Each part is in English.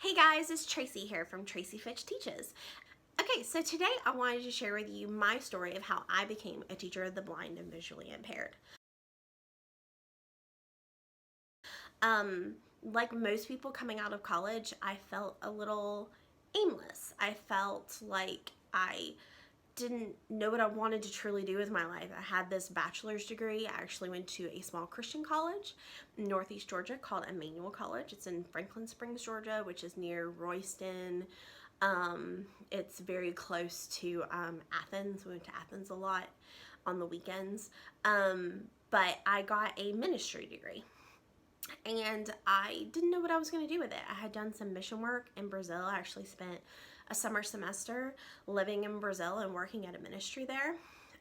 Hey guys, it's Tracy here from Tracy Fitch Teaches. Okay, so today I wanted to share with you my story of how I became a teacher of the blind and visually impaired. Like most people coming out of college, I felt a little aimless. I felt like I didn't know what I wanted to truly do with my life. I had this bachelor's degree. I actually went to a small Christian college in Northeast Georgia called Emmanuel College. It's in Franklin Springs, Georgia, which is near Royston. It's very close to Athens. We went to Athens a lot on the weekends. But I got a ministry degree and I didn't know what I was going to do with it. I had done some mission work in Brazil. I actually spent a summer semester living in Brazil and working at a ministry there.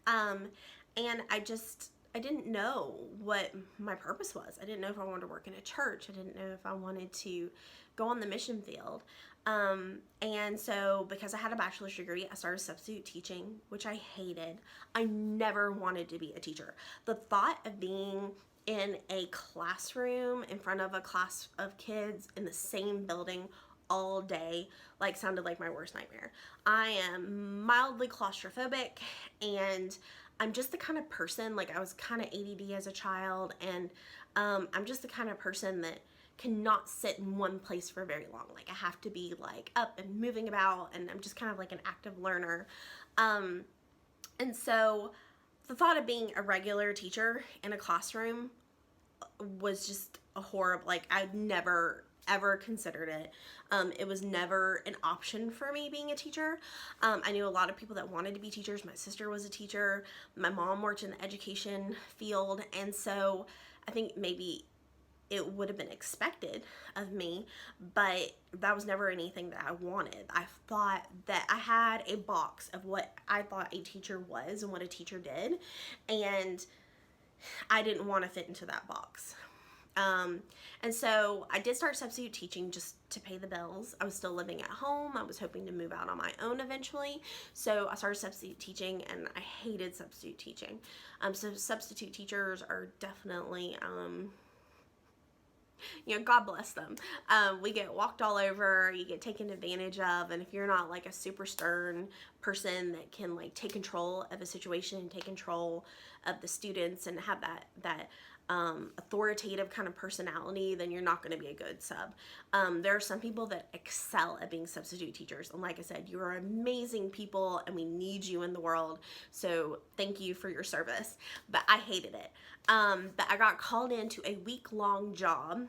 And I didn't know what my purpose was. I didn't know if I wanted to work in a church. I didn't know if I wanted to go on the mission field. And so because I had a bachelor's degree, I started substitute teaching, which I hated. I never wanted to be a teacher. The thought of being in a classroom in front of a class of kids in the same building all day like sounded like my worst nightmare. I am mildly claustrophobic, and I'm just the kind of person, like I was kind of ADD as a child, and I'm just the kind of person that cannot sit in one place for very long. Like I have to be like up and moving about, and I'm just kind of like an active learner. And so the thought of being a regular teacher in a classroom was just a horrible, like I'd never ever considered it. It was never an option for me being a teacher. I knew a lot of people that wanted to be teachers. My sister was a teacher. My mom worked in the education field. And so I think maybe it would have been expected of me, but that was never anything that I wanted. I thought that I had a box of what I thought a teacher was and what a teacher did, and I didn't want to fit into that box. And so I did start substitute teaching just to pay the bills. I was still living at home. I was hoping to move out on my own eventually. So I started substitute teaching, and I hated substitute teaching. So substitute teachers are definitely, God bless them. We get walked all over, you get taken advantage of, and if you're not like a super stern person that can like take control of a situation and take control of the students and have that authoritative kind of personality, then you're not going to be a good sub. There are some people that excel at being substitute teachers, and like I said, you're amazing people and we need you in the world, so thank you for your service. But I hated it. But I got called into a week-long job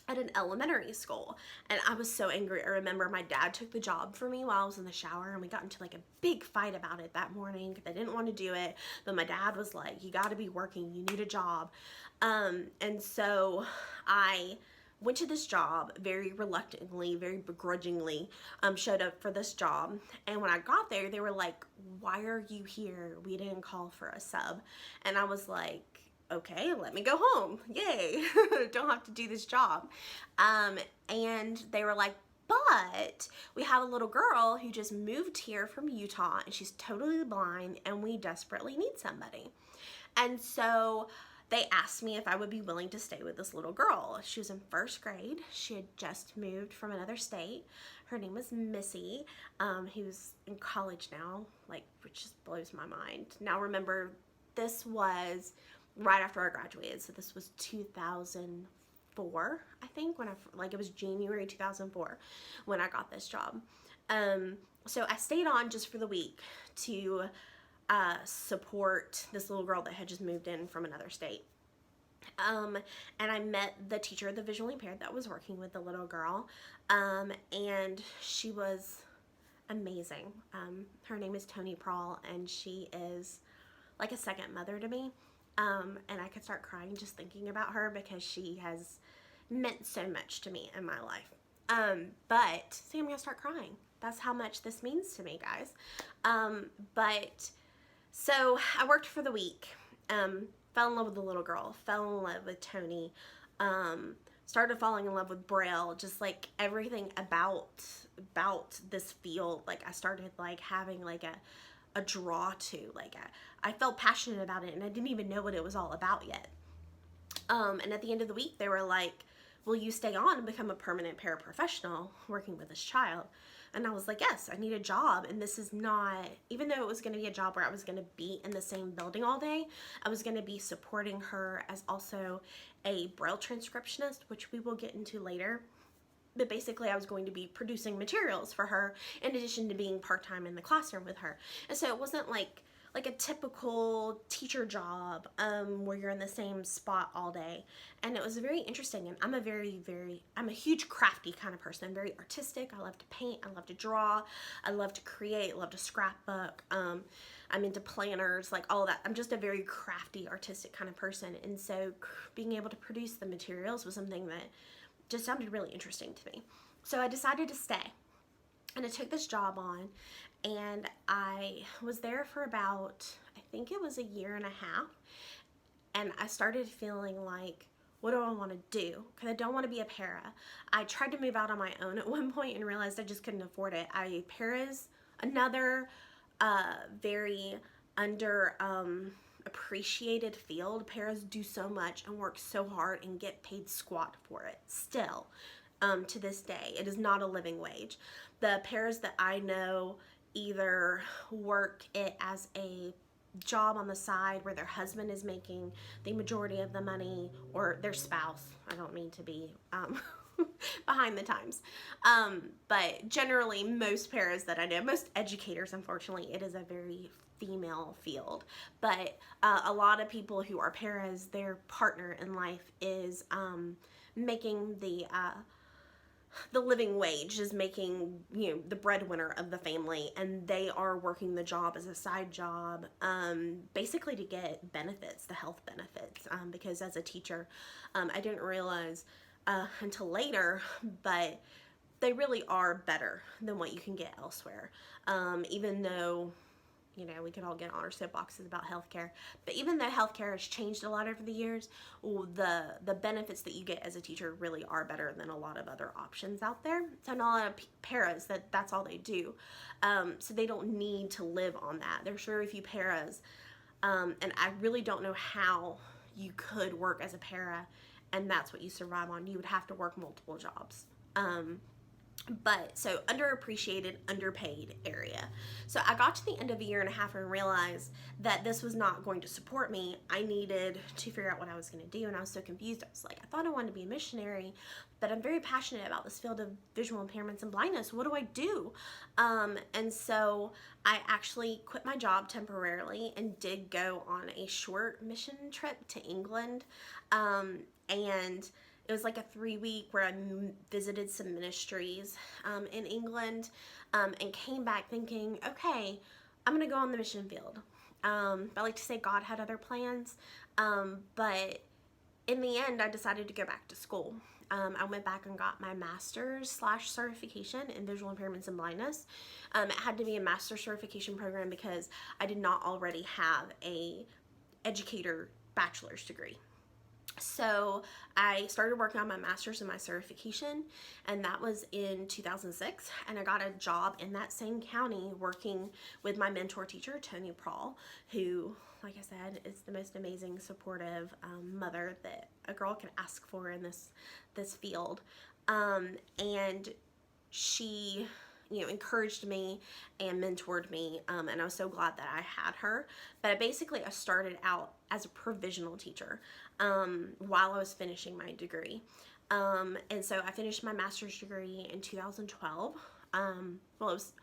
at an elementary school, and I was so angry. I remember my dad took the job for me while I was in the shower, and we got into like a big fight about it that morning because I didn't want to do it, but my dad was like, you got to be working, you need a job. And so I went to this job very reluctantly, very begrudgingly, showed up for this job. And when I got there, they were like, why are you here? We didn't call for a sub. And I was like, okay, let me go home. Yay. Don't have to do this job. And they were like, but we have a little girl who just moved here from Utah and she's totally blind and we desperately need somebody. And so they asked me if I would be willing to stay with this little girl. She was in first grade. She had just moved from another state. Her name was Missy, who's in college now, like, which just blows my mind. Now remember, this was right after I graduated, so this was 2004, I think, when it was January 2004 when I got this job. So I stayed on just for the week to support this little girl that had just moved in from another state. And I met the teacher of the visually impaired that was working with the little girl, and she was amazing. Her name is Tony Prawl, and she is like a second mother to me. And I could start crying just thinking about her because she has meant so much to me in my life. But see, I'm gonna start crying. That's how much this means to me, guys. But so I worked for the week, fell in love with the little girl, fell in love with Tony, started falling in love with Braille, just like everything about this field. Like I started like having like a draw to, like I felt passionate about it, and I didn't even know what it was all about yet. And at the end of the week, they were like, will you stay on and become a permanent paraprofessional working with this child? And I was like, yes, I need a job. And this is not, even though it was going to be a job where I was going to be in the same building all day, I was going to be supporting her as also a Braille transcriptionist, which we will get into later. But basically I was going to be producing materials for her in addition to being part-time in the classroom with her. And so it wasn't like a typical teacher job where you're in the same spot all day. And it was very interesting. And I'm a huge crafty kind of person. I'm very artistic. I love to paint. I love to draw. I love to create. I love to scrapbook. I'm into planners, like all of that. I'm just a very crafty, artistic kind of person. And so being able to produce the materials was something that just sounded really interesting to me. So I decided to stay. And I took this job on, and I was there for about, I think it was a year and a half, and I started feeling like, what do I want to do? Because I don't want to be a para. I tried to move out on my own at one point and realized I just couldn't afford it. Para's another very under appreciated field. Paras do so much and work so hard and get paid squat for it still. To this day, it is not a living wage. The paras that I know either work it as a job on the side where their husband is making the majority of the money, or their spouse. I don't mean to be behind the times. But generally most paras that I know, most educators, unfortunately, it is a very female field. But a lot of people who are paras, their partner in life is making the living wage, is making, the breadwinner of the family, and they are working the job as a side job, basically to get benefits, the health benefits, because as a teacher, I didn't realize until later, but they really are better than what you can get elsewhere, even though we could all get on our soapboxes about healthcare, but even though healthcare has changed a lot over the years, the benefits that you get as a teacher really are better than a lot of other options out there. So not a lot of paras that's all they do, so they don't need to live on that. There's very few paras, and I really don't know how you could work as a para and that's what you survive on. You would have to work multiple jobs. But so underappreciated, underpaid area. So I got to the end of a year and a half and realized that this was not going to support me. I needed to figure out what I was going to do, and I was so confused. I was like, I thought I wanted to be a missionary, but I'm very passionate about this field of visual impairments and blindness. What do I do? And so I actually quit my job temporarily and did go on a short mission trip to England, and it was like a 3-week where I visited some ministries in England, and came back thinking, okay, I'm going to go on the mission field. I like to say God had other plans, but in the end, I decided to go back to school. I went back and got my master's / certification in visual impairments and blindness. It had to be a master's certification program because I did not already have a educator bachelor's degree. So I started working on my master's and my certification, and that was in 2006, and I got a job in that same county working with my mentor teacher, Tony Prawl, who, like I said, is the most amazing, supportive mother that a girl could ask for in this field. And she encouraged me and mentored me, and I was so glad that I had her. But basically I started out as a provisional teacher while I was finishing my degree, and so I finished my master's degree in 2012. Well, it was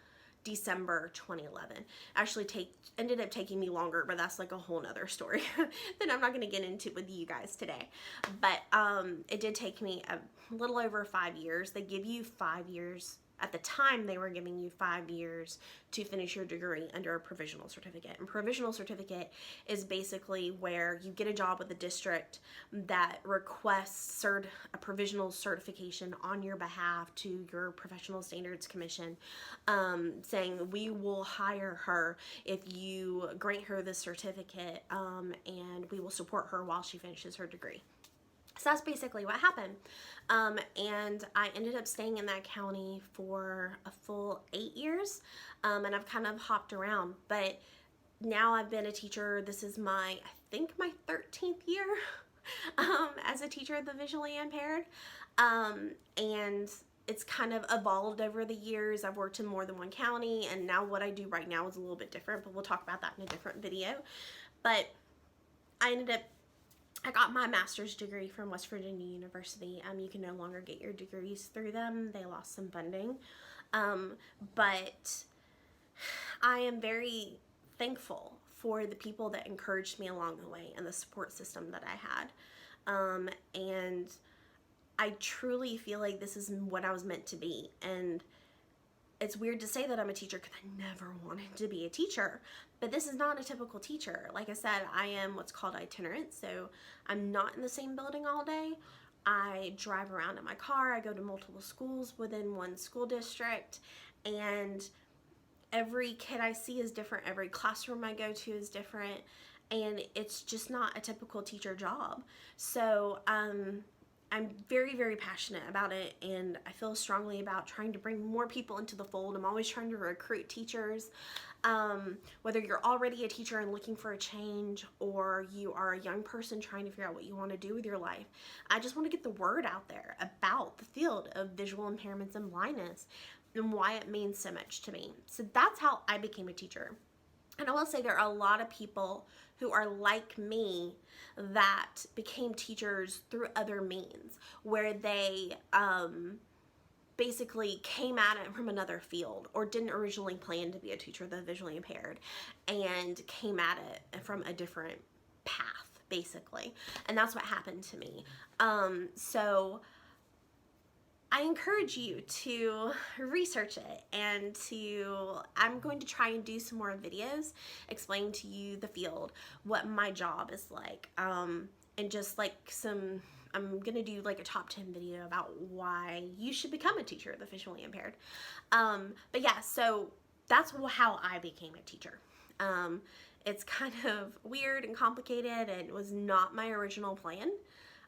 December 2011. Actually ended up taking me longer, but that's like a whole nother story that I'm not going to get into with you guys today. But it did take me a little over 5 years. They give you 5 years. At the time, they were giving you 5 years to finish your degree under a provisional certificate. And provisional certificate is basically where you get a job with a district that requests a provisional certification on your behalf to your Professional Standards Commission, saying we will hire her if you grant her this certificate, and we will support her while she finishes her degree. So that's basically what happened. And I ended up staying in that county for a full 8 years, and I've kind of hopped around, but now I've been a teacher. This is I think my 13th year as a teacher of the visually impaired. And it's kind of evolved over the years. I've worked in more than one county, and now what I do right now is a little bit different, but we'll talk about that in a different video. But I got my master's degree from West Virginia University. You can no longer get your degrees through them. They lost some funding. But I am very thankful for the people that encouraged me along the way and the support system that I had. And I truly feel like this is what I was meant to be. And it's weird to say that I'm a teacher because I never wanted to be a teacher, but this is not a typical teacher. Like I said, I am what's called itinerant, so I'm not in the same building all day. I drive around in my car. I go to multiple schools within one school district, and every kid I see is different. Every classroom I go to is different, and it's just not a typical teacher job. So I'm very, very passionate about it, and I feel strongly about trying to bring more people into the fold. I'm always trying to recruit teachers. Whether you're already a teacher and looking for a change, or you are a young person trying to figure out what you want to do with your life, I just want to get the word out there about the field of visual impairments and blindness and why it means so much to me. So that's how I became a teacher. And I will say there are a lot of people who are like me that became teachers through other means, where they basically came at it from another field, or didn't originally plan to be a teacher of the visually impaired and came at it from a different path, basically. And that's what happened to me. So I encourage you to research it, and I'm going to try and do some more videos explaining to you the field, what my job is like, and just like I'm gonna do like a top 10 video about why you should become a teacher of the visually impaired. But yeah, so that's how I became a teacher. It's kind of weird and complicated, and it was not my original plan.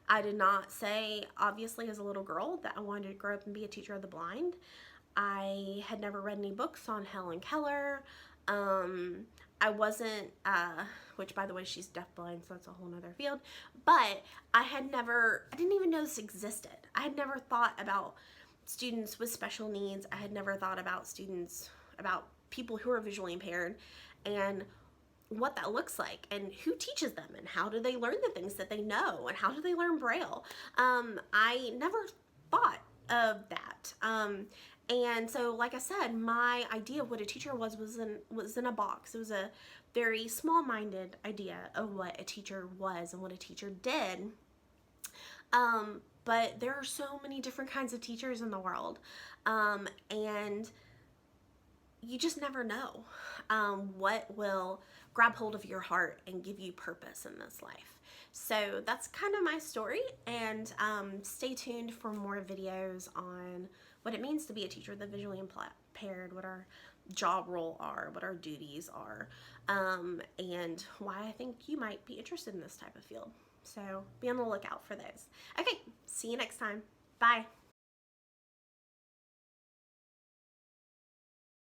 I did not say, obviously, as a little girl, that I wanted to grow up and be a teacher of the blind. I had never read any books on Helen Keller. I wasn't, which by the way, she's deafblind, so that's a whole nother field. But I didn't even know this existed. I had never thought about students with special needs. I had never thought about people who are visually impaired and what that looks like, and who teaches them, and how do they learn the things that they know, and how do they learn Braille. I never thought of that. And so, like I said, my idea of what a teacher was in a box. It was a very small-minded idea of what a teacher was and what a teacher did. But there are so many different kinds of teachers in the world, and you just never know what will grab hold of your heart and give you purpose in this life. So that's kind of my story, and stay tuned for more videos on what it means to be a teacher of the visually impaired, what our job role are, what our duties are, and why I think you might be interested in this type of field. So be on the lookout for those. Okay, see you next time. Bye.